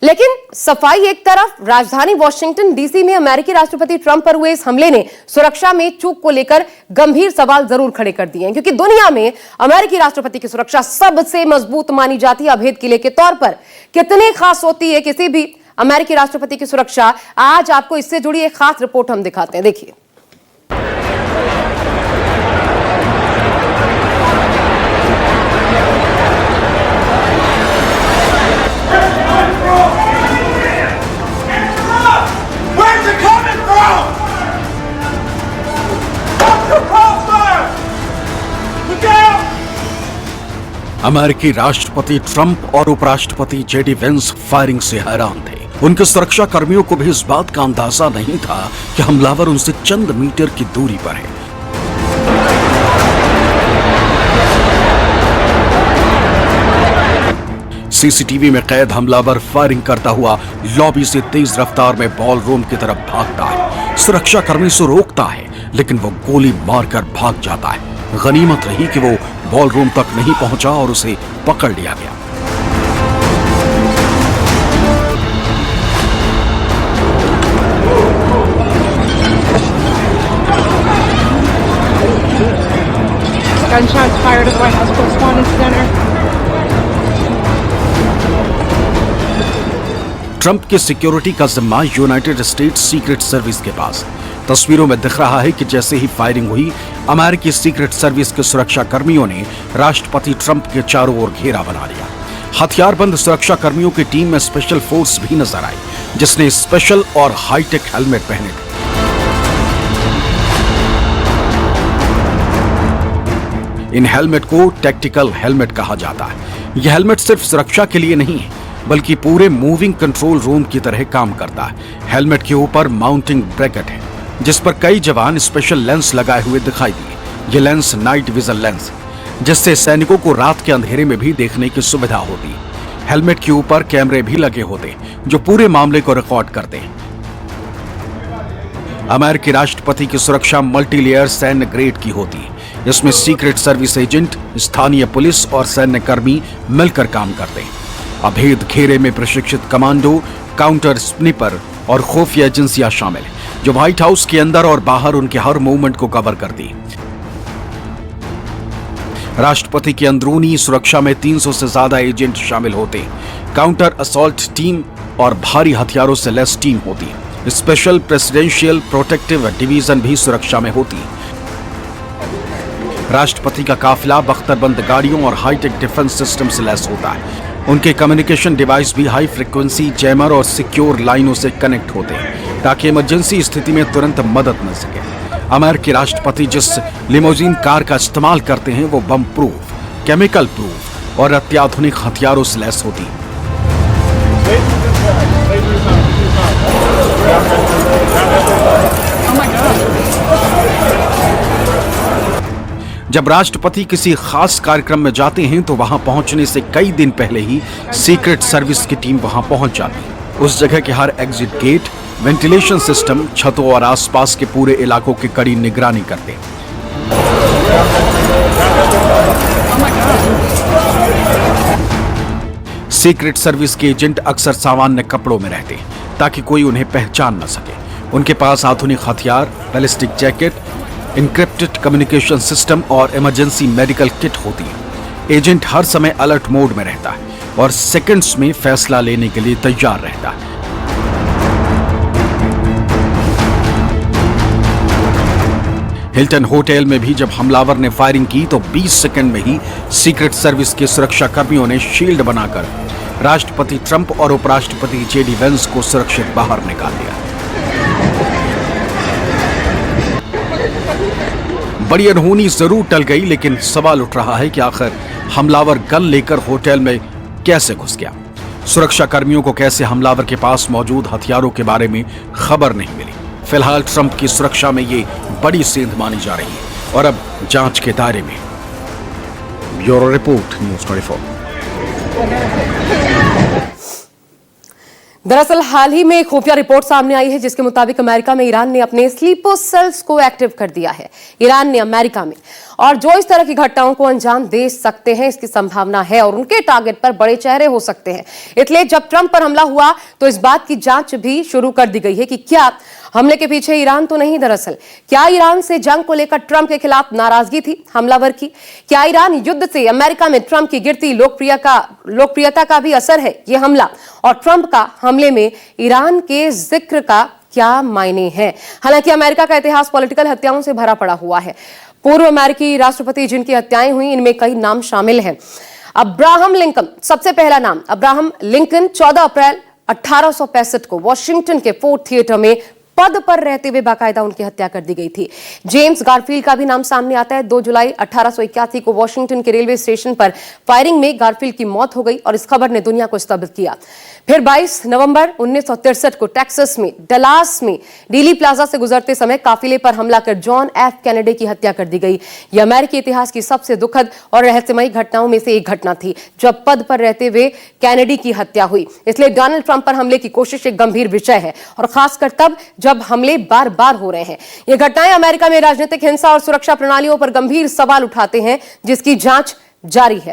लेकिन सफाई एक तरफ, राजधानी वॉशिंगटन डीसी में अमेरिकी राष्ट्रपति ट्रंप पर हुए इस हमले ने सुरक्षा में चूक को लेकर गंभीर सवाल जरूर खड़े कर दिए हैं, क्योंकि दुनिया में अमेरिकी राष्ट्रपति की सुरक्षा सबसे मजबूत मानी जाती है। अभेद किले के तौर पर कितनी खास होती है किसी भी अमेरिकी राष्ट्रपति की सुरक्षा, आज आपको इससे जुड़ी एक खास रिपोर्ट हम दिखाते हैं। देखिए, अमेरिकी राष्ट्रपति ट्रंप और उपराष्ट्रपति जेडी वेंस फायरिंग से हैरान थे। उनके सुरक्षा कर्मियों को भी इस बात का अंदाजा नहीं था कि हमलावर उनसे चंद मीटर की दूरी पर है। सीसीटीवी में कैद हमलावर फायरिंग करता हुआ लॉबी से तेज रफ्तार में बॉल रूम की तरफ भागता है। सुरक्षा कर्मी उसे रोकता है, लेकिन वो गोली मारकर भाग जाता है। गनीमत रही कि वो बॉल रूम तक नहीं पहुंचा और उसे पकड़ लिया गया। Gunshots fired at the White House Correspondents' Center. Trump की सिक्योरिटी का जिम्मा यूनाइटेड स्टेट्स सीक्रेट सर्विस के पास। तस्वीरों में दिख रहा है कि जैसे ही फायरिंग हुई, अमेरिकी सीक्रेट सर्विस के सुरक्षा कर्मियों ने राष्ट्रपति ट्रंप के चारों ओर घेरा बना लिया। हथियारबंद सुरक्षा कर्मियों की टीम में स्पेशल फोर्स भी नजर आई, जिसने स्पेशल और हाईटेक हेलमेट पहने थे। इन हेलमेट को टैक्टिकल हेलमेट कहा जाता है। यह हेलमेट सिर्फ सुरक्षा के लिए नहीं है, बल्कि पूरे मूविंग कंट्रोल रूम की तरह काम करता है। हेलमेट के ऊपर माउंटिंग ब्रैकेट है, जिस पर कई जवान स्पेशल लेंस लगाए हुए दिखाई दिए। ये लेंस नाइट विजन लेंस है, जिससे सैनिकों को रात के अंधेरे में भी देखने की सुविधा होती है। हेलमेट के ऊपर कैमरे भी लगे होते हैं, जो पूरे मामले को रिकॉर्ड करते हैं। अमेरिकी राष्ट्रपति की सुरक्षा मल्टीलेयर सैन्य ग्रेड की होती है। इसमें सीक्रेट सर्विस एजेंट, स्थानीय पुलिस और सैन्य कर्मी मिलकर काम करते हैं। अभेद घेरे में प्रशिक्षित कमांडो, काउंटर स्निपर और खुफिया एजेंसियां शामिल हैं, जो व्हाइट हाउस के अंदर और बाहर उनके हर मूवमेंट को कवर करती है। राष्ट्रपति की अंदरूनी सुरक्षा में 300 से ज्यादा एजेंट शामिल होते हैं। काउंटर असॉल्ट टीम और भारी हथियारों से लैस टीम होती है। स्पेशल प्रेसिडेंशियल प्रोटेक्टिव डिवीजन भी सुरक्षा में होती है। राष्ट्रपति का काफिला बख्तरबंद गाड़ियों और हाईटेक डिफेंस सिस्टम से लैस होता है। उनके कम्युनिकेशन डिवाइस भी हाई फ्रीक्वेंसी जैमर और सिक्योर लाइनों से कनेक्ट होते हैं, ताकि इमरजेंसी स्थिति में तुरंत मदद मिल सके। अमेरिकी राष्ट्रपति जिस लिमोजीन कार का इस्तेमाल करते हैं, वो बम प्रूफ, केमिकल प्रूफ और अत्याधुनिक हथियारों से लैस होती है। जब राष्ट्रपति किसी खास कार्यक्रम में जाते हैं, तो वहां पहुंचने से कई दिन पहले ही सीक्रेट सर्विस की टीम वहां पहुंच जाती है। उस जगह के हर एग्जिट गेट, वेंटिलेशन सिस्टम, छतों और आसपास के पूरे इलाकों की कड़ी निगरानी करते हैं। सीक्रेट सर्विस के एजेंट अक्सर सामान्य कपड़ों में रहते हैं, ताकि कोई उन्हें पहचान न सके। उनके पास आधुनिक हथियार, ballistic jacket, encrypted communication system और इमरजेंसी मेडिकल किट होती है। एजेंट हर समय अलर्ट मोड में रहता है और सेकंड्स में फैसला लेने के लिए तैयार रहता है। हिल्टन होटल में भी जब हमलावर ने फायरिंग की, तो 20 सेकंड में ही सीक्रेट सर्विस के सुरक्षा कर्मियों ने शील्ड बनाकर राष्ट्रपति ट्रंप और उपराष्ट्रपति जेडी वेंस को सुरक्षित बाहर निकाल दिया। बड़ी अनहोनी जरूर टल गई, लेकिन सवाल उठ रहा है कि आखिर हमलावर गन लेकर होटल में कैसे घुस गया। सुरक्षा कर्मियों को कैसे हमलावर के पास मौजूद हथियारों के बारे में खबर नहीं मिली। फिलहाल ट्रंप की सुरक्षा में ये बड़ी सेंध मानी जा रही है और अब जांच के दायरे में। Bureau report, news 24। दरअसल हाल ही में एक खुफिया रिपोर्ट सामने आई है जिसके मुताबिक अमेरिका में ईरान ने अपने स्लीपर सेल्स को एक्टिव कर दिया है। ईरान ने अमेरिका में और जो इस तरह की घटनाओं को अंजाम दे सकते हैं इसकी संभावना है और उनके टारगेट पर बड़े चेहरे हो सकते हैं। इसलिए जब ट्रंप पर हमला हुआ तो इस बात की जांच भी शुरू कर दी गई है कि क्या हमले के पीछे ईरान तो नहीं, दरअसल क्या ईरान से जंग को लेकर ट्रंप के खिलाफ नाराजगी थी हमलावर की? क्या ईरान युद्ध से अमेरिका में ट्रंप की गिरती लोकप्रियता का भी असर है ये हमला? और ट्रंप का हमले में ईरान के जिक्र का क्या मायने हैं? हालांकि अमेरिका का इतिहास पॉलिटिकल हत्याओं से भरा पड़ा हुआ है। पूर्व अमेरिकी राष्ट्रपति जिनकी हत्याएं हुई इनमें कई नाम शामिल हैं। अब्राहम लिंकन सबसे पहला नाम। अब्राहम लिंकन 14 अप्रैल 1865 को वॉशिंगटन के फोर्ड थिएटर में पद पर रहते हुए बाकायदा उनकी हत्या कर दी गई थी। जेम्स गारफील्ड का भी नाम सामने आता है। 2 जुलाई 1881 को वॉशिंगटन के रेलवे स्टेशन पर फायरिंग में गारफील्ड की मौत हो गई और इस खबर ने दुनिया को स्तब्ध किया। फिर 22 नवंबर 1963 को टेक्सास में डलास में डीली प्लाजा से गुजरते समय काफिले पर हमला कर जॉन एफ कैनेडी की हत्या कर दी गई। यह अमेरिकी इतिहास की सबसे दुखद और रहस्यमयी घटनाओं में से एक घटना थी जब पद पर रहते हुए कैनेडी की हत्या हुई। इसलिए डोनाल्ड ट्रंप पर हमले की कोशिश एक गंभीर विषय है और खासकर तब जब हमले बार बार हो रहे हैं। ये घटनाएं अमेरिका में राजनीतिक हिंसा और सुरक्षा प्रणालियों पर गंभीर सवाल उठाते हैं जिसकी जांच जारी है।